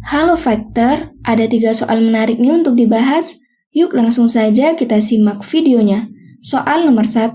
Halo Factor, ada 3 soal menarik nih untuk dibahas. Yuk langsung saja kita simak videonya. Soal nomor 1,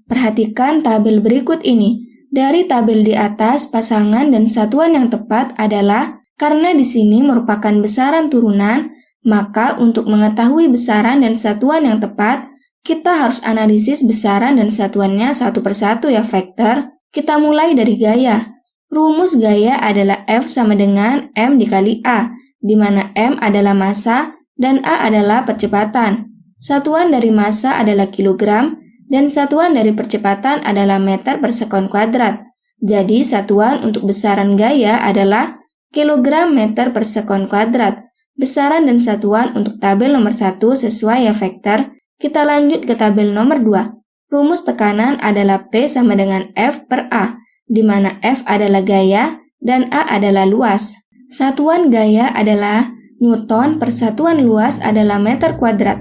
perhatikan tabel berikut ini. Dari tabel di atas, pasangan dan satuan yang tepat adalah, karena di sini merupakan besaran turunan, maka untuk mengetahui besaran dan satuan yang tepat, kita harus analisis besaran dan satuannya satu persatu ya Factor. Kita mulai dari gaya. Rumus gaya adalah F sama dengan M dikali A, di mana M adalah massa dan A adalah percepatan. Satuan dari massa adalah kilogram, dan satuan dari percepatan adalah meter per sekon kuadrat. Jadi satuan untuk besaran gaya adalah kilogram meter per sekon kuadrat. Besaran dan satuan untuk tabel nomor 1 sesuai ya Factor. Kita lanjut ke tabel nomor 2. Rumus tekanan adalah P sama dengan F per A, di mana F adalah gaya dan A adalah luas. Satuan gaya adalah Newton per satuan luas adalah meter kuadrat.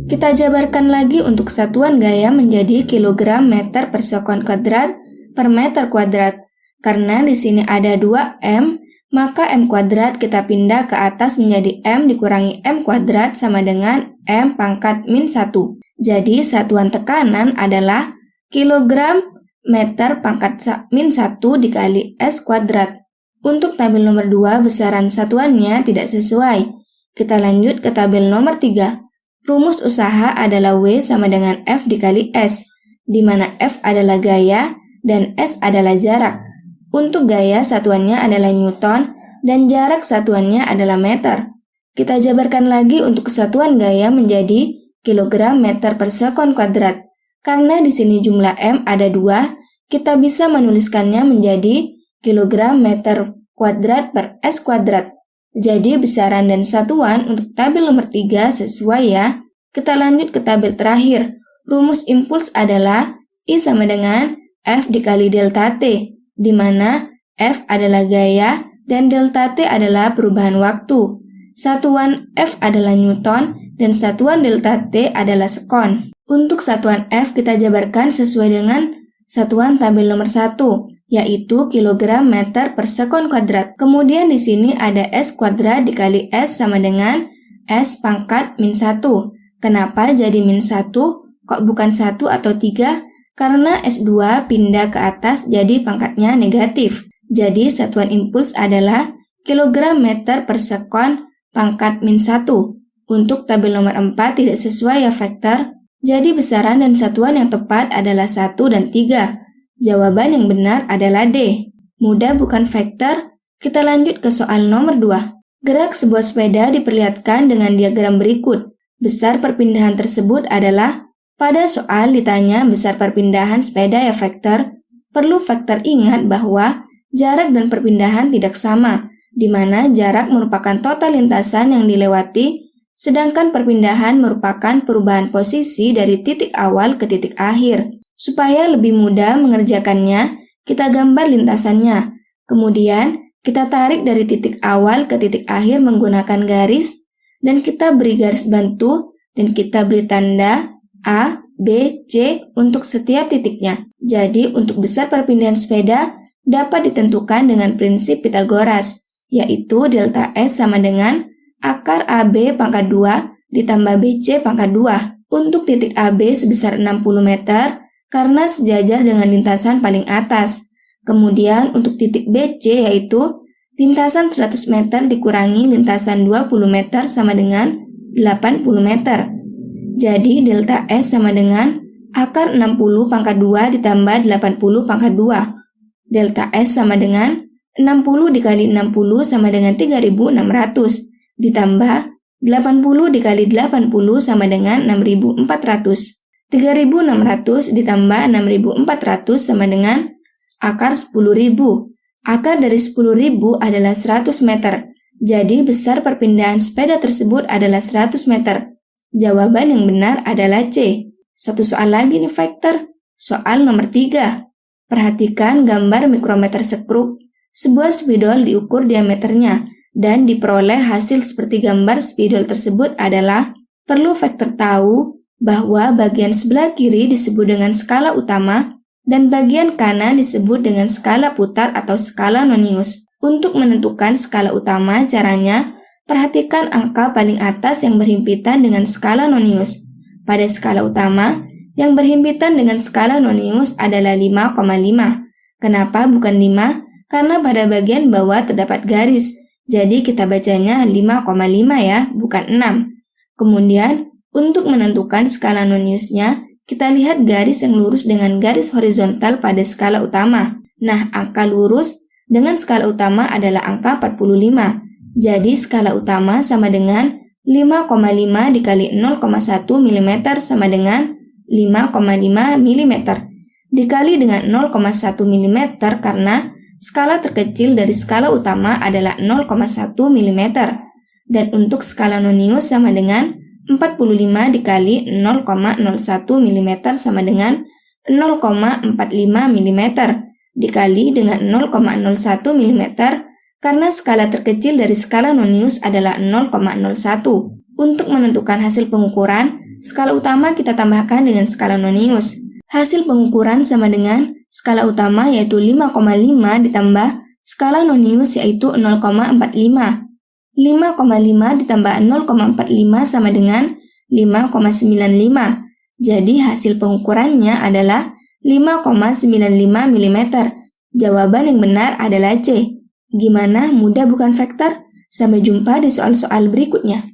Kita jabarkan lagi untuk satuan gaya menjadi kilogram meter per sekon kuadrat per meter kuadrat. Karena di sini ada 2 M, maka M kuadrat kita pindah ke atas menjadi M dikurangi M kuadrat sama dengan M pangkat min 1. Jadi satuan tekanan adalah kilogram meter pangkat min 1 dikali S kuadrat. Untuk tabel nomor 2 besaran satuannya tidak sesuai. Kita lanjut ke tabel nomor 3. Rumus usaha adalah W sama dengan F dikali S, di mana F adalah gaya dan S adalah jarak. Untuk gaya satuannya adalah Newton dan jarak satuannya adalah meter. Kita jabarkan lagi untuk satuan gaya menjadi kilogram meter per sekon kuadrat. Karena di sini jumlah M ada 2, kita bisa menuliskannya menjadi kilogram meter kuadrat per S kuadrat. Jadi besaran dan satuan untuk tabel nomor 3 sesuai ya. Kita lanjut ke tabel terakhir. Rumus impuls adalah I sama dengan F dikali delta T, di mana F adalah gaya dan delta T adalah perubahan waktu. Satuan F adalah Newton dan satuan delta T adalah sekon. Untuk satuan F kita jabarkan sesuai dengan satuan tabel nomor 1, yaitu kilogram meter per sekon kuadrat. Kemudian di sini ada S kuadrat dikali S sama dengan S pangkat min 1. Kenapa jadi min 1? Kok bukan 1 atau 3? Karena S2 pindah ke atas jadi pangkatnya negatif. Jadi satuan impuls adalah kilogram meter per sekon pangkat min 1. Untuk tabel nomor 4 tidak sesuai ya Factor. Jadi besaran dan satuan yang tepat adalah 1 dan 3. Jawaban yang benar adalah D. Mudah bukan Factor? Kita lanjut ke soal nomor 2. Gerak sebuah sepeda diperlihatkan dengan diagram berikut. Besar perpindahan tersebut adalah, pada soal ditanya besar perpindahan sepeda ya Factor. Perlu Factor ingat bahwa jarak dan perpindahan tidak sama, di mana jarak merupakan total lintasan yang dilewati, sedangkan perpindahan merupakan perubahan posisi dari titik awal ke titik akhir. Supaya lebih mudah mengerjakannya, kita gambar lintasannya. Kemudian, kita tarik dari titik awal ke titik akhir menggunakan garis, dan kita beri garis bantu, dan kita beri tanda A, B, C untuk setiap titiknya. Jadi, untuk besar perpindahan sepeda dapat ditentukan dengan prinsip Pythagoras, yaitu delta S sama dengan akar AB pangkat 2 ditambah BC pangkat 2. Untuk titik AB sebesar 60 meter karena sejajar dengan lintasan paling atas. Kemudian untuk titik BC yaitu lintasan 100 meter dikurangi lintasan 20 meter sama dengan 80 meter. Jadi delta S sama dengan akar 60 pangkat 2 ditambah 80 pangkat 2. Delta S sama dengan 60 dikali 60 sama dengan 3600. Ditambah 80 dikali 80 sama dengan 6400. 3600 ditambah 6400 sama dengan akar 10.000. Akar dari 10.000 adalah 100 meter. Jadi besar perpindahan sepeda tersebut adalah 100 meter. Jawaban yang benar adalah C. Satu soal lagi nih Factor. Soal nomor 3. Perhatikan gambar mikrometer skrup. Sebuah spidol diukur diameternya dan diperoleh hasil seperti gambar spidol tersebut adalah, perlu Factor tahu bahwa bagian sebelah kiri disebut dengan skala utama dan bagian kanan disebut dengan skala putar atau skala nonius. Untuk menentukan skala utama, caranya perhatikan angka paling atas yang berhimpitan dengan skala nonius. Pada skala utama, yang berhimpitan dengan skala nonius adalah 5,5. Kenapa bukan 5? Karena pada bagian bawah terdapat garis, jadi kita bacanya 5,5 ya, bukan 6. Kemudian, untuk menentukan skala noniusnya, kita lihat garis yang lurus dengan garis horizontal pada skala utama. Nah, angka lurus dengan skala utama adalah angka 45. Jadi skala utama sama dengan 5,5 dikali 0,1 mm sama dengan 5,5 mm. Dikali dengan 0,1 mm karena skala terkecil dari skala utama adalah 0,1 mm. Dan untuk skala nonius sama dengan 45 dikali 0,01 mm sama dengan 0,45 mm. Dikali dengan 0,01 mm karena skala terkecil dari skala nonius adalah 0,01. Untuk menentukan hasil pengukuran, skala utama kita tambahkan dengan skala nonius. Hasil pengukuran sama dengan skala utama yaitu 5,5 ditambah skala nonius yaitu 0,45. 5,5 ditambah 0,45 sama dengan 5,95. Jadi hasil pengukurannya adalah 5,95 mm. Jawaban yang benar adalah C. Gimana? Mudah bukan vektor? Sampai jumpa di soal-soal berikutnya.